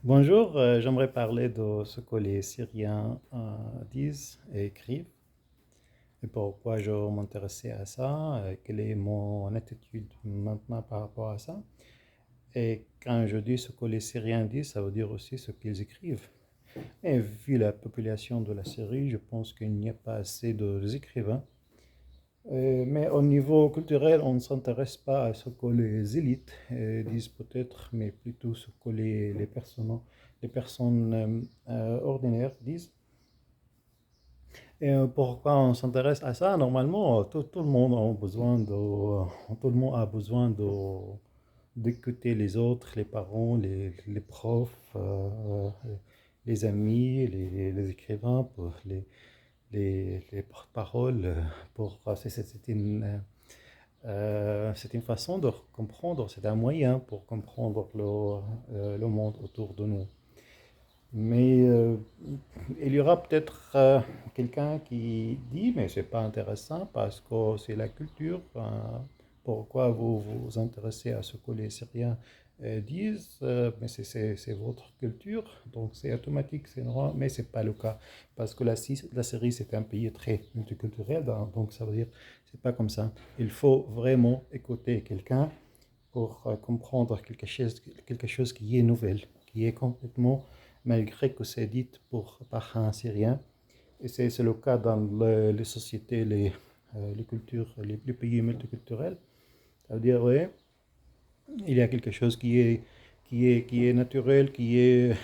Bonjour, j'aimerais parler de ce que les Syriens disent et écrivent et pourquoi je m'intéressais à ça, quelle est mon attitude maintenant par rapport à ça. Et quand je dis ce que les Syriens disent, ça veut dire aussi ce qu'ils écrivent. Et vu la population de la Syrie, je pense qu'il n'y a pas assez d'écrivains. Mais au niveau culturel, on ne s'intéresse pas à ce que les élites disent peut-être, mais plutôt ce que les personnes ordinaires disent. Et pourquoi on s'intéresse à ça? Normalement, tout le monde a besoin tout le monde a besoin d'écouter les autres, les parents, les profs, les amis, les écrivains, les porte-paroles. C'est une façon de comprendre, c'est un moyen pour comprendre le monde autour de nous. Mais il y aura peut-être quelqu'un qui dit, mais c'est pas intéressant parce que c'est la culture. Pourquoi vous vous intéressez à ce que les Syriens disent? Mais c'est votre culture, donc c'est automatique, c'est normal, mais c'est pas le cas parce que la Syrie c'est un pays très multiculturel, donc ça veut dire c'est pas comme ça. Il faut vraiment écouter quelqu'un pour comprendre quelque chose qui est nouvelle, qui est complètement, malgré que c'est dit par un Syrien. Et c'est le cas dans les sociétés, les cultures, les pays multiculturels. Ça veut dire, oui, il y a quelque chose qui est naturel, qui est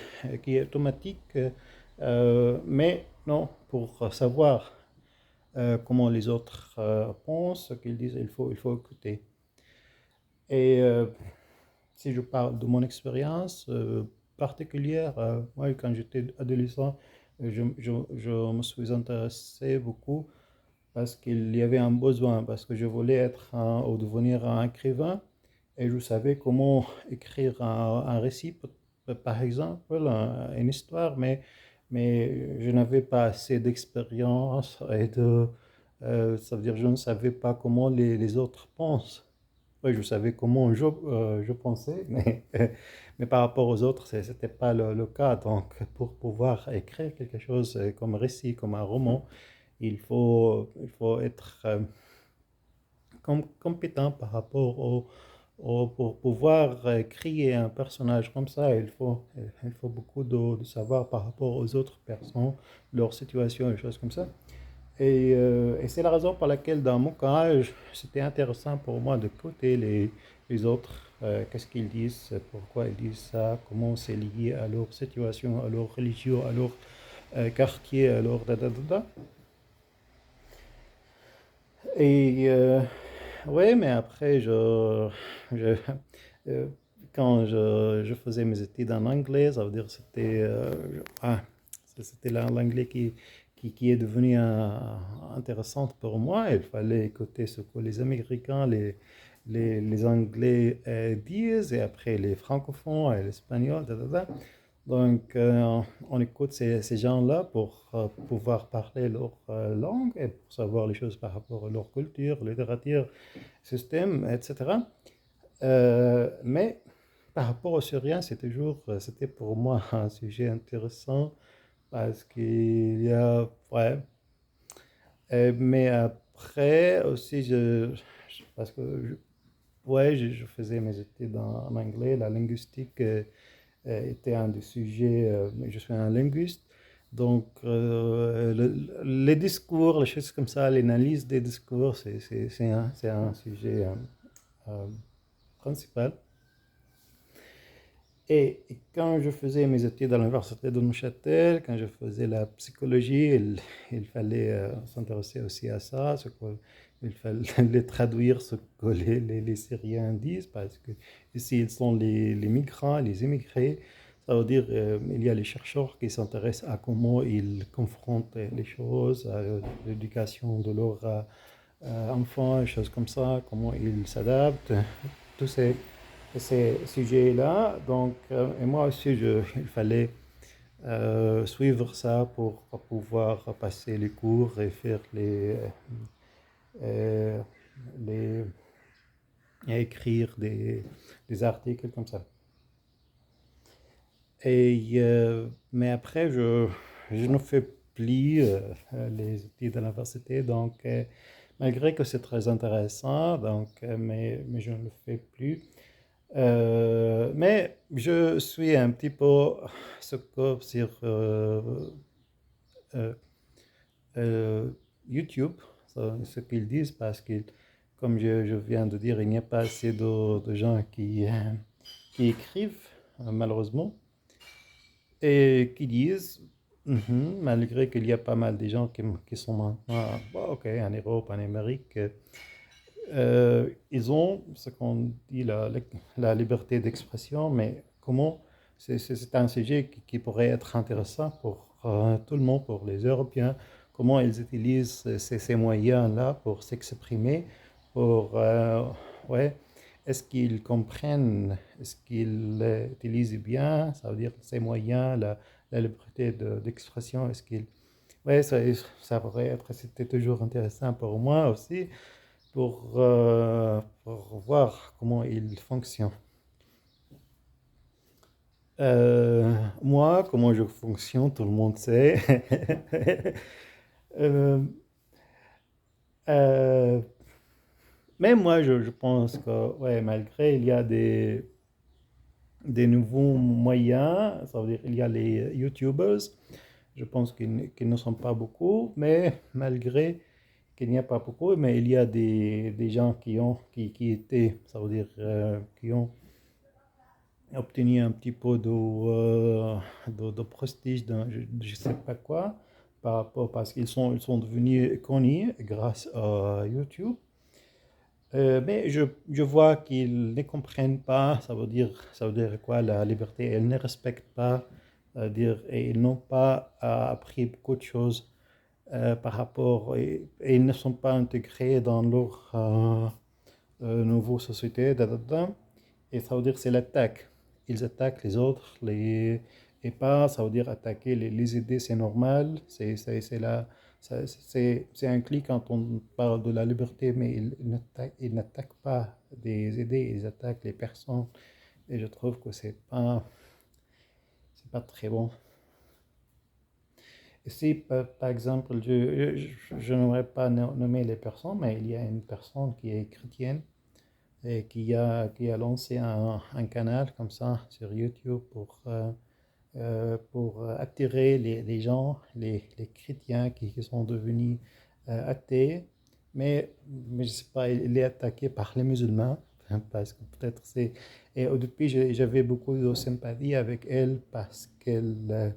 automatique, mais non, pour savoir comment les autres pensent, ce qu'ils disent, il faut écouter. Et si je parle de mon expérience particulière, moi, quand j'étais adolescent, je me suis intéressé beaucoup parce qu'il y avait un besoin, parce que je voulais être ou devenir un écrivain et je savais comment écrire un récit, par exemple, une histoire, mais je n'avais pas assez d'expérience ça veut dire que je ne savais pas comment les autres pensent. Oui, je savais comment je pensais, mais par rapport aux autres, ce n'était pas le cas. Donc, pour pouvoir écrire quelque chose comme récit, comme un roman, il faut être compétent par rapport pour pouvoir créer un personnage comme ça. Il faut beaucoup de savoir par rapport aux autres personnes, leur situation et choses comme ça. Et c'est la raison pour laquelle, dans mon cas, c'était intéressant pour moi d'écouter les autres, qu'est-ce qu'ils disent, pourquoi ils disent ça, comment c'est lié à leur situation, à leur religion, à leur quartier, à leur da da da da. Et ouais, mais après, je, euh, quand je faisais mes études en anglais, ça veut dire c'était l'anglais qui est devenu intéressante pour moi. Il fallait écouter ce que les Américains, les Anglais disent, et après les francophones et l'espagnol, da, da, da. Donc, on écoute ces gens-là pour pouvoir parler leur langue et pour savoir les choses par rapport à leur culture, littérature, système, etc. Mais par rapport aux Syriens, c'était pour moi un sujet intéressant parce qu'il y a, ouais. Mais après aussi, parce que ouais, je faisais mes études en anglais, la linguistique était un des sujets, je suis un linguiste, donc les discours, les choses comme ça, l'analyse des discours, c'est un sujet euh, principal. Et quand je faisais mes études à l'université de Neuchâtel, quand je faisais la psychologie, il fallait s'intéresser aussi à ça, il fallait traduire ce que les Syriens disent, parce que ici, ils sont les migrants, les immigrés. Ça veut dire il y a les chercheurs qui s'intéressent à comment ils confrontent les choses, à l'éducation de leurs enfants, des choses comme ça, comment ils s'adaptent, tous ces sujets-là. Donc, et moi aussi, il fallait suivre ça pour pouvoir passer les cours et faire euh, les et écrire des articles comme ça. Mais après, je ne fais plus les études à l'université, donc malgré que c'est très intéressant, donc, mais je ne le fais plus. Mais je suis un petit peu ce que sur euh, euh, YouTube, ce qu'ils disent, parce que, comme je viens de dire, il n'y a pas assez de gens qui écrivent, malheureusement, et qui disent, malgré qu'il y a pas mal de gens qui sont maintenant, bon, ok, en Europe, en Amérique, ils ont ce qu'on dit la liberté d'expression, mais comment c'est un sujet qui pourrait être intéressant pour tout le monde, pour les Européens, comment ils utilisent ces moyens-là pour s'exprimer, pour, ouais, est-ce qu'ils comprennent, est-ce qu'ils utilisent bien, ça veut dire ces moyens, la liberté d'expression, est-ce qu'ils... Ouais, ça pourrait être, c'était toujours intéressant pour moi aussi pour voir comment il fonctionne. Moi, comment je fonctionne, tout le monde sait. Euh, euh, mais moi, je pense que, ouais, malgré il y a des nouveaux moyens, ça veut dire il y a les YouTubers, je pense qu'ils ne sont pas beaucoup, mais malgré qu'il n'y a pas beaucoup, mais il y a des gens qui étaient, ça veut dire, qui ont obtenu un petit peu de prestige dans je ne sais pas quoi, par rapport, parce ils sont devenus connus grâce à YouTube. Mais je vois qu'ils ne comprennent pas, ça veut dire quoi la liberté, ils ne respectent pas, dire, et ils n'ont pas appris beaucoup de choses par rapport, et ils ne sont pas intégrés dans leur nouvelle société, et ça veut dire c'est l'attaque. Ils attaquent les autres, et pas, ça veut dire attaquer les idées, c'est normal, c'est un clic quand on parle de la liberté, mais ils n'attaquent pas des idées, ils attaquent les personnes, et je trouve que c'est pas très bon. Et si, par exemple, je n'aimerais pas nommer les personnes, mais il y a une personne qui est chrétienne, et qui a lancé un canal comme ça sur YouTube pour attirer les gens, les chrétiens qui sont devenus athées. Mais je ne sais pas, il est attaqué par les musulmans, parce que peut-être c'est... Et au début, j'avais beaucoup de sympathie avec elle parce qu'elle...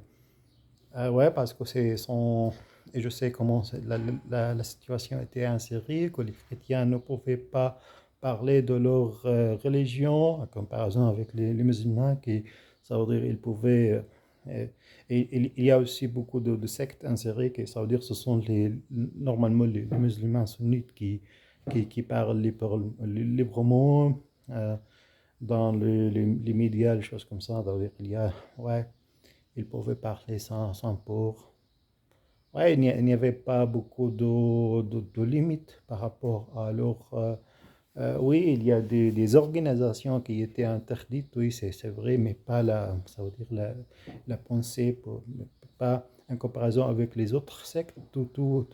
ouais, parce que c'est son... Et je sais comment la situation était insérée, que les chrétiens ne pouvaient pas parler de leur religion, en comparaison avec les musulmans, qui, ça veut dire, ils pouvaient... et il y a aussi beaucoup de sectes insérées, qui, ça veut dire, ce sont normalement les musulmans sunnites qui parlent librement dans les médias, les choses comme ça. Ça veut dire qu'il y a... Ouais, ils pouvaient parler sans peur. Ouais, il n'y avait pas beaucoup de limites par rapport à leur... oui, il y a des organisations qui étaient interdites, oui, c'est vrai, mais pas ça veut dire la pensée, pas en comparaison avec les autres sectes, tout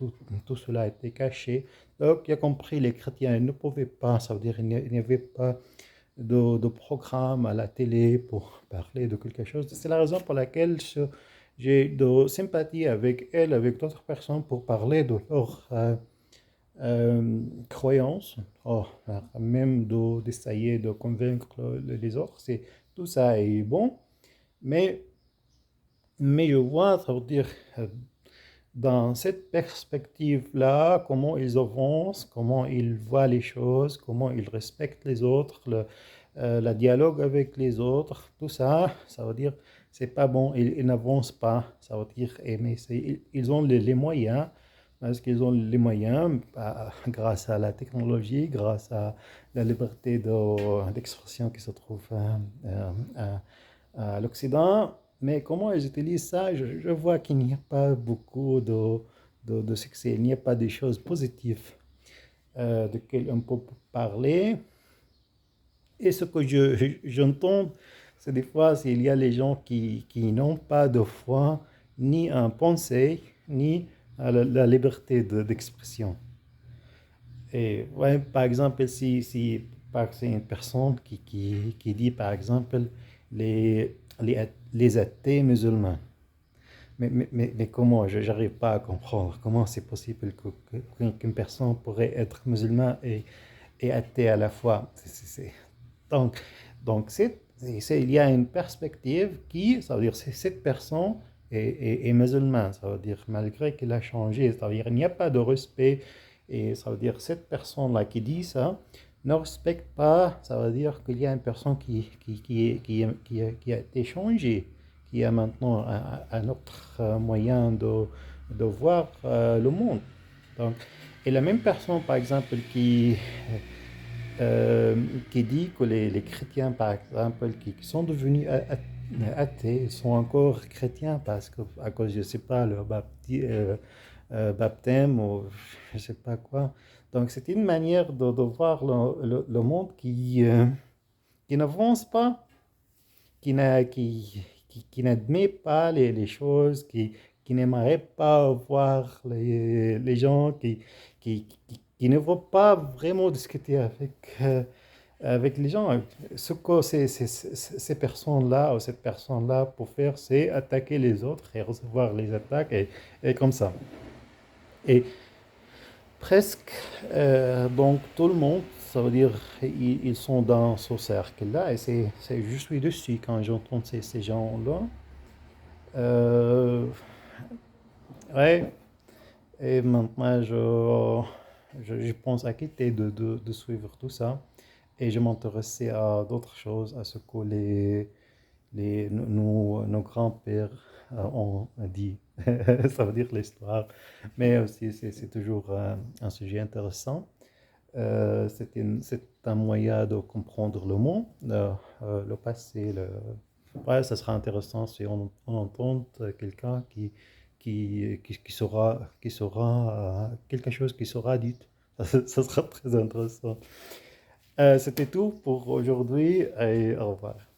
cela a été caché. Donc, il y a compris, les chrétiens ils ne pouvaient pas, ça veut dire il n'y avait pas de programme à la télé pour parler de quelque chose. C'est la raison pour laquelle j'ai de sympathie avec elle, avec d'autres personnes pour parler de leurs croyances, oh, même d'essayer de convaincre les autres. Tout ça est bon, mais, mais je vois, ça veut dire, dans cette perspective-là, comment ils avancent, comment ils voient les choses, comment ils respectent les autres, le dialogue avec les autres, tout ça, ça veut dire, c'est pas bon, ils n'avancent pas, ça veut dire, mais ils ont les moyens, parce qu'ils ont les moyens, grâce à la technologie, grâce à la liberté d'expression qui se trouve à l'Occident. Mais comment ils utilisent ça, je vois qu'il n'y a pas beaucoup de succès, il n'y a pas de choses positives de lesquelles on peut parler. Et ce que j'entends, c'est des fois, il y a les gens qui n'ont pas de foi, ni en pensée, ni à la liberté d'expression. Et ouais, par exemple, c'est une personne qui dit, par exemple, les athées musulmans. Mais comment? Je n'arrive pas à comprendre. Comment c'est possible qu'une personne pourrait être musulmane et athée à la fois? Donc, il y a une perspective ça veut dire, c'est cette personne est musulmane. Ça veut dire, malgré qu'il a changé, ça veut dire, il n'y a pas de respect. Et ça veut dire, cette personne-là qui dit ça ne respecte pas. Ça veut dire qu'il y a une personne qui a été changée, qui a maintenant un autre moyen de voir le monde. Donc, et la même personne, par exemple, qui dit que les chrétiens, par exemple, qui sont devenus athées, sont encore chrétiens parce que, à cause, je ne sais pas, leur baptême ou je ne sais pas quoi. Donc, c'est une manière de voir le monde qui n'avance pas, qui n'admet pas les choses, qui n'aimerait pas voir les gens, qui ne veut pas vraiment discuter avec les gens. Ce que ces personnes-là ou cette personne-là pour faire, c'est attaquer les autres et recevoir les attaques et comme ça. Et presque, donc tout le monde, ça veut dire, ils sont dans ce cercle-là et je suis dessus quand j'entends ces gens-là. Euh, ouais, et maintenant je pense à quitter de suivre tout ça et je m'intéressais à d'autres choses, à ce que nos grands-pères ont dit. Ça veut dire l'histoire, mais aussi c'est toujours un sujet intéressant. C'est un moyen de comprendre le monde, le passé. Ouais, ça sera intéressant si on entend quelqu'un qui saura quelque chose qui sera dit. Ça sera très intéressant. C'était tout pour aujourd'hui et au revoir.